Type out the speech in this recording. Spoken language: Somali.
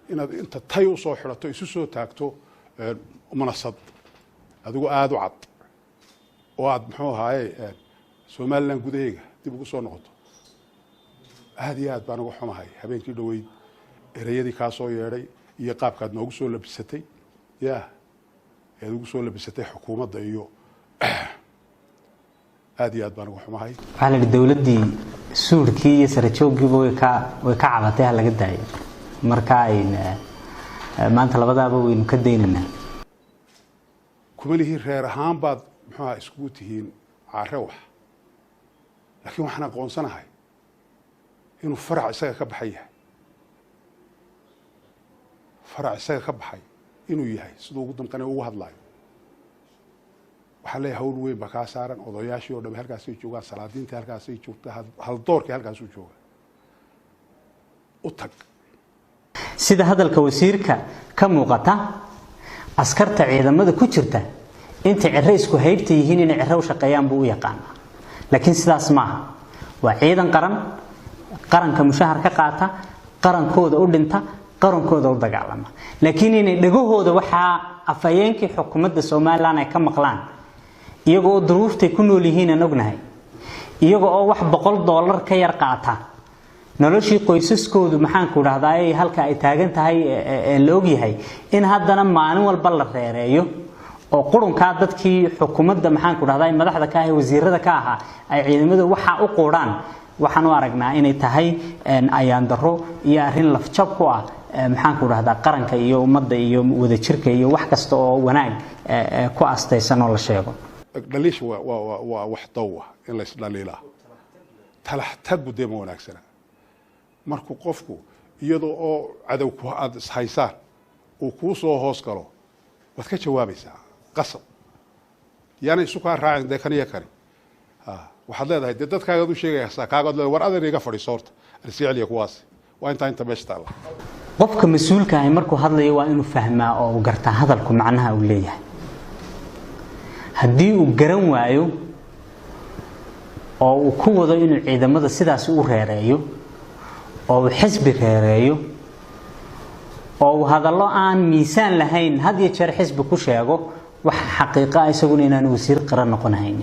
inaad inta tay u soo xirato isu soo taagto منصد أدو آدو عط وعد محوها هاي سومالان قديقة تبقوا صو نقطة هذه آد بانو حما هاي هبين كيدوي ريدي كاسو يري يقاب كاد نوغو سو لبستي يا يدوغو سو لبستي حكومة دايو هذه آد بانو حما هاي على الدولة دي سوركي يسرتشوغي ويكا عباتيها لقد داي مركاين ما أنت لبدأ وين كديننا كمله غير هام بعض محا اسكوتهين عروح لكن وحنا قونسنا هاي إنه فرع إساق كبحيه فرع إساق كبحي إنه يهي صدق قدام كانوا واحد لاي وحلا يهول وين بكاسارن وضياشي وده بهالكاسي جوجا سلادين تهالكاسي جوجا هالدور كهالكاسي جوجا أتق sida hadalka wasiirka ka muuqata askarta ciidamada ku jirta inta cirreysku haybta yihiin in cirrow shaqeeyaan buu u yaqaan laakiin sidaas ma aha waa ciidan qaranka mushahar ka qaata qarankooda u dhinta qarankooda u dagaalama laakiin in dhagahooda waxa afayeenkii xukuumadda Soomaaliland ay ka maqlaan iyagoo duruuftay ku nool yihiin aan ognahay iyagoo wax $100 ka yar qaata noloshii qoysaskoodu maxaan ku raahdaa halka ay taagan tahay la og yahay in haddana maalin walba la reereeyo oo qurunka dadkii xukuumadda maxaan ku raahdaa madaxda ka ah wasiirada ka ah ay ciidamadu waxa u qooraan waxaan u aragnaa inay tahay ayaan daro iyo arin lafjab ku ah maxaan ku raahdaa qaranka iyo ummadda iyo wada jirka iyo wax kasta oo wanaag ku astaysan oo la sheego dhalish waa wax dawa in la isdhaliila talaxtag gudeemo wanaagsan markuu qofku iyadoo oo cadow ku aad ishaysaan oo ku soo hoos galo wad ka jawaabaysaa qasab yaani isu ka raacin deekaniya kari waxaad leedahay dadkaaga u sheegaysaa kaagad leeyahay war adeer iga fadhiisoorta arsiicliya kuwaas waa inta meeshta Allah qofka mas'uulka ah markuu hadlayo waa inuu fahmaa oo uu gartaa hadalku macnaha uu leeyahay haddii uu garan waayo oo uu ku wado inuu ciidamada sidaas u reereeyo oo xisbi reereeyo oo hadallo aan miisaan lahayn had iyo jeer xisbi ku sheego wax xaqiiqo ah isaguna inaan wasiir qaran noqonayn